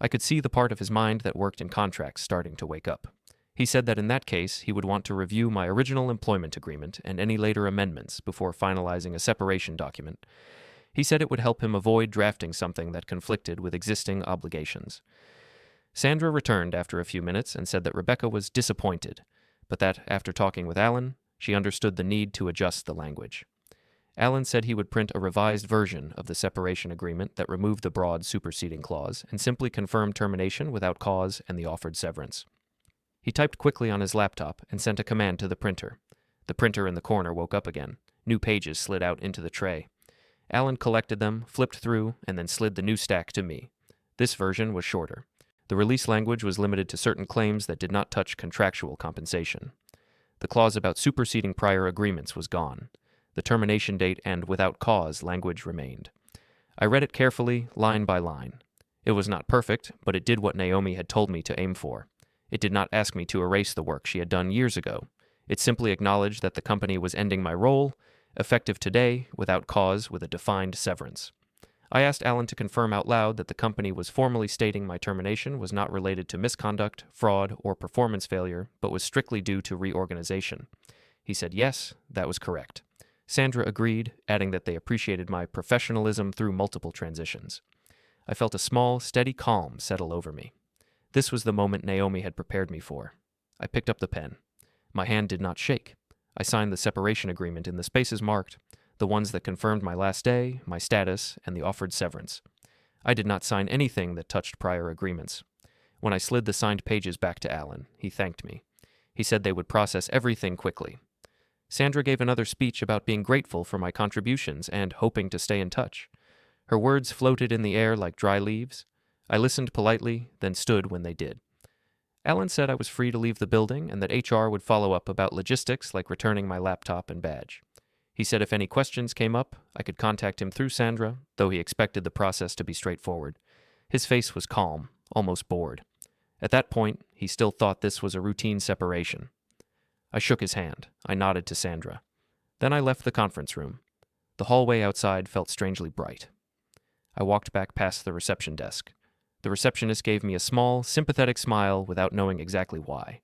I could see the part of his mind that worked in contracts starting to wake up. He said that in that case, he would want to review my original employment agreement and any later amendments before finalizing a separation document. He said it would help him avoid drafting something that conflicted with existing obligations. Sandra returned after a few minutes and said that Rebecca was disappointed, but that, after talking with Alan, she understood the need to adjust the language. Alan said he would print a revised version of the separation agreement that removed the broad superseding clause and simply confirmed termination without cause and the offered severance. He typed quickly on his laptop and sent a command to the printer. The printer in the corner woke up again. New pages slid out into the tray. Alan collected them, flipped through, and then slid the new stack to me. This version was shorter. The release language was limited to certain claims that did not touch contractual compensation. The clause about superseding prior agreements was gone. The termination date and without cause language remained. I read it carefully, line by line. It was not perfect, but it did what Naomi had told me to aim for. It did not ask me to erase the work she had done years ago. It simply acknowledged that the company was ending my role, effective today, without cause, with a defined severance. I asked Alan to confirm out loud that the company was formally stating my termination was not related to misconduct, fraud, or performance failure, but was strictly due to reorganization. He said yes, that was correct. Sandra agreed, adding that they appreciated my professionalism through multiple transitions. I felt a small, steady calm settle over me. This was the moment Naomi had prepared me for. I picked up the pen. My hand did not shake. I signed the separation agreement in the spaces marked, the ones that confirmed my last day, my status, and the offered severance. I did not sign anything that touched prior agreements. When I slid the signed pages back to Alan, he thanked me. He said they would process everything quickly. Sandra gave another speech about being grateful for my contributions and hoping to stay in touch. Her words floated in the air like dry leaves. I listened politely, then stood when they did. Alan said I was free to leave the building and that HR would follow up about logistics like returning my laptop and badge. He said if any questions came up, I could contact him through Sandra, though he expected the process to be straightforward. His face was calm, almost bored. At that point, he still thought this was a routine separation. I shook his hand. I nodded to Sandra. Then I left the conference room. The hallway outside felt strangely bright. I walked back past the reception desk. The receptionist gave me a small, sympathetic smile without knowing exactly why.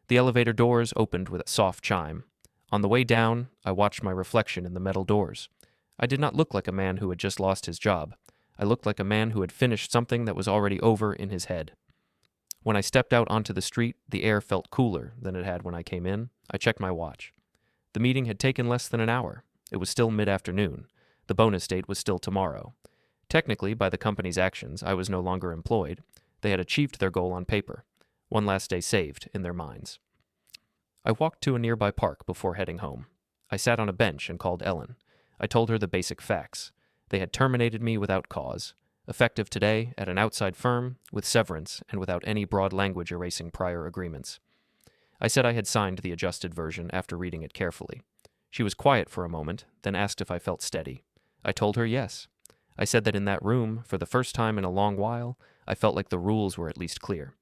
The elevator doors opened with a soft chime. On the way down, I watched my reflection in the metal doors. I did not look like a man who had just lost his job. I looked like a man who had finished something that was already over in his head. When I stepped out onto the street, the air felt cooler than it had when I came in. I checked my watch. The meeting had taken less than an hour. It was still mid-afternoon. The bonus date was still tomorrow. Technically, by the company's actions, I was no longer employed. They had achieved their goal on paper. One last day saved in their minds. I walked to a nearby park before heading home. I sat on a bench and called Ellen. I told her the basic facts. They had terminated me without cause. Effective today at an outside firm, with severance, and without any broad language erasing prior agreements. I said I had signed the adjusted version after reading it carefully. She was quiet for a moment, then asked if I felt steady. I told her yes. I said that in that room, for the first time in a long while, I felt like the rules were at least clear.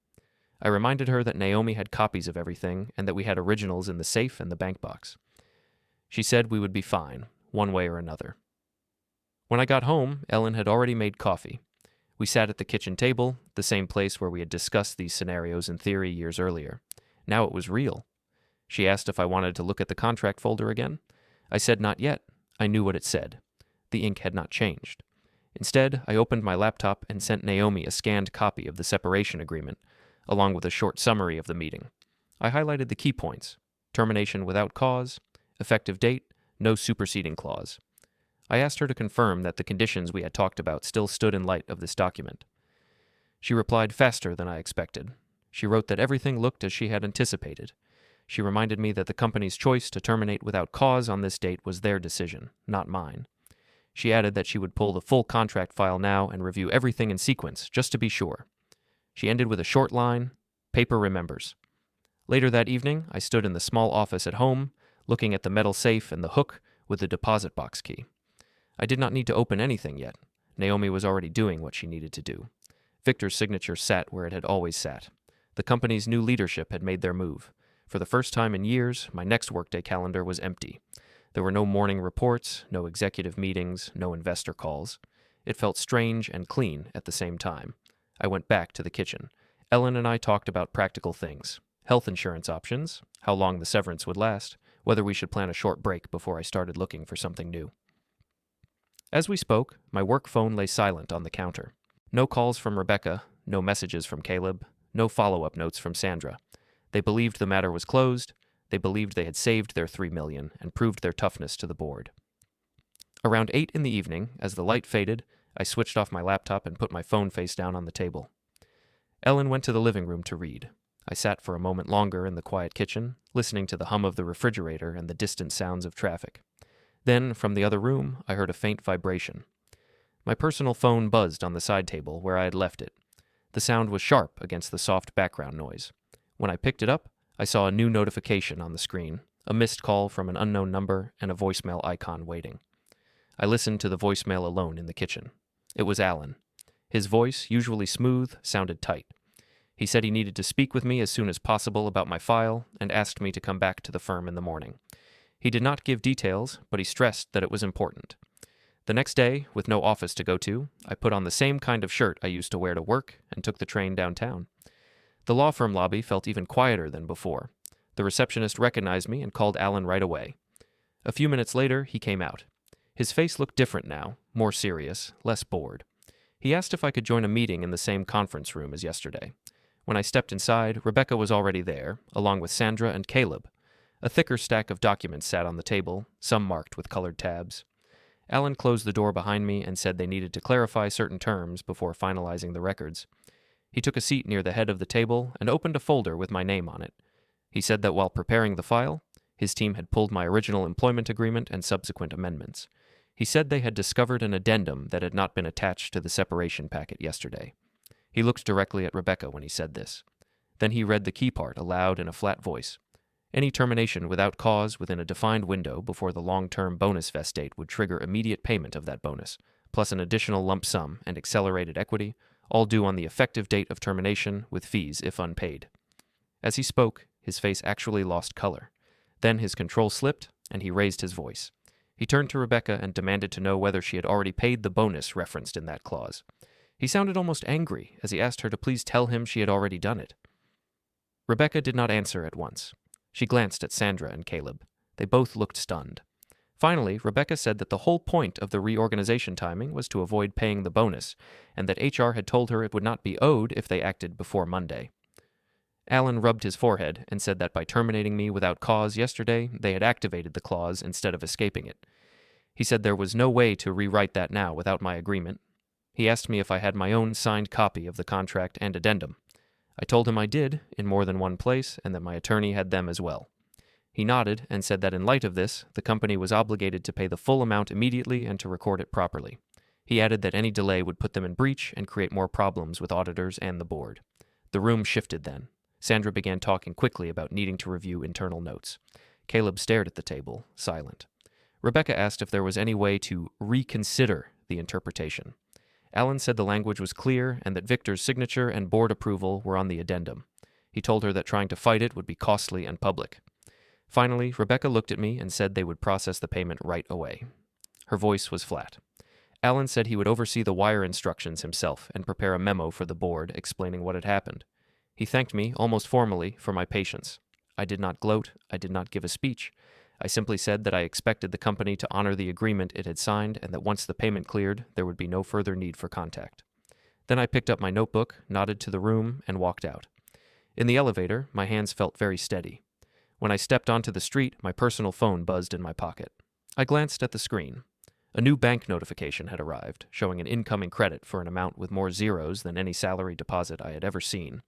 I reminded her that Naomi had copies of everything and that we had originals in the safe and the bank box. She said we would be fine, one way or another. When I got home, Ellen had already made coffee. We sat at the kitchen table, the same place where we had discussed these scenarios in theory years earlier. Now it was real. She asked if I wanted to look at the contract folder again. I said not yet. I knew what it said. The ink had not changed. Instead, I opened my laptop and sent Naomi a scanned copy of the separation agreement, along with a short summary of the meeting. I highlighted the key points: termination without cause, effective date, no superseding clause. I asked her to confirm that the conditions we had talked about still stood in light of this document. She replied faster than I expected. She wrote that everything looked as she had anticipated. She reminded me that the company's choice to terminate without cause on this date was their decision, not mine. She added that she would pull the full contract file now and review everything in sequence, just to be sure. She ended with a short line, "Paper remembers." Later that evening, I stood in the small office at home, looking at the metal safe and the hook with the deposit box key. I did not need to open anything yet. Naomi was already doing what she needed to do. Victor's signature sat where it had always sat. The company's new leadership had made their move. For the first time in years, my next workday calendar was empty. There were no morning reports, no executive meetings, no investor calls. It felt strange and clean at the same time. I went back to the kitchen. Ellen and I talked about practical things: health insurance options, how long the severance would last, whether we should plan a short break before I started looking for something new. As we spoke, my work phone lay silent on the counter. No calls from Rebecca, no messages from Caleb, no follow-up notes from Sandra. They believed the matter was closed. They believed they had saved their $3 million and proved their toughness to the board. Around 8 in the evening, as the light faded, I switched off my laptop and put my phone face down on the table. Ellen went to the living room to read. I sat for a moment longer in the quiet kitchen, listening to the hum of the refrigerator and the distant sounds of traffic. Then, from the other room, I heard a faint vibration. My personal phone buzzed on the side table where I had left it. The sound was sharp against the soft background noise. When I picked it up, I saw a new notification on the screen, a missed call from an unknown number, and a voicemail icon waiting. I listened to the voicemail alone in the kitchen. It was Alan. His voice, usually smooth, sounded tight. He said he needed to speak with me as soon as possible about my file and asked me to come back to the firm in the morning. He did not give details, but he stressed that it was important. The next day, with no office to go to, I put on the same kind of shirt I used to wear to work and took the train downtown. The law firm lobby felt even quieter than before. The receptionist recognized me and called Alan right away. A few minutes later, he came out. His face looked different now, more serious, less bored. He asked if I could join a meeting in the same conference room as yesterday. When I stepped inside, Rebecca was already there, along with Sandra and Caleb. A thicker stack of documents sat on the table, some marked with colored tabs. Alan closed the door behind me and said they needed to clarify certain terms before finalizing the records. He took a seat near the head of the table and opened a folder with my name on it. He said that while preparing the file, his team had pulled my original employment agreement and subsequent amendments. He said they had discovered an addendum that had not been attached to the separation packet yesterday. He looked directly at Rebecca when he said this. Then he read the key part aloud in a flat voice. Any termination without cause within a defined window before the long-term bonus vest date would trigger immediate payment of that bonus, plus an additional lump sum and accelerated equity, all due on the effective date of termination with fees if unpaid. As he spoke, his face actually lost color. Then his control slipped, and he raised his voice. He turned to Rebecca and demanded to know whether she had already paid the bonus referenced in that clause. He sounded almost angry as he asked her to please tell him she had already done it. Rebecca did not answer at once. She glanced at Sandra and Caleb. They both looked stunned. Finally, Rebecca said that the whole point of the reorganization timing was to avoid paying the bonus, and that HR had told her it would not be owed if they acted before Monday. Alan rubbed his forehead and said that by terminating me without cause yesterday, they had activated the clause instead of escaping it. He said there was no way to rewrite that now without my agreement. He asked me if I had my own signed copy of the contract and addendum. I told him I did, in more than one place, and that my attorney had them as well. He nodded and said that in light of this, the company was obligated to pay the full amount immediately and to record it properly. He added that any delay would put them in breach and create more problems with auditors and the board. The room shifted then. Sandra began talking quickly about needing to review internal notes. Caleb stared at the table, silent. Rebecca asked if there was any way to reconsider the interpretation. Alan said the language was clear and that Victor's signature and board approval were on the addendum. He told her that trying to fight it would be costly and public. Finally, Rebecca looked at me and said they would process the payment right away. Her voice was flat. Alan said he would oversee the wire instructions himself and prepare a memo for the board explaining what had happened. He thanked me, almost formally, for my patience. I did not gloat. I did not give a speech. I simply said that I expected the company to honor the agreement it had signed and that once the payment cleared, there would be no further need for contact. Then I picked up my notebook, nodded to the room, and walked out. In the elevator, my hands felt very steady. When I stepped onto the street, my personal phone buzzed in my pocket. I glanced at the screen. A new bank notification had arrived, showing an incoming credit for an amount with more zeros than any salary deposit I had ever seen.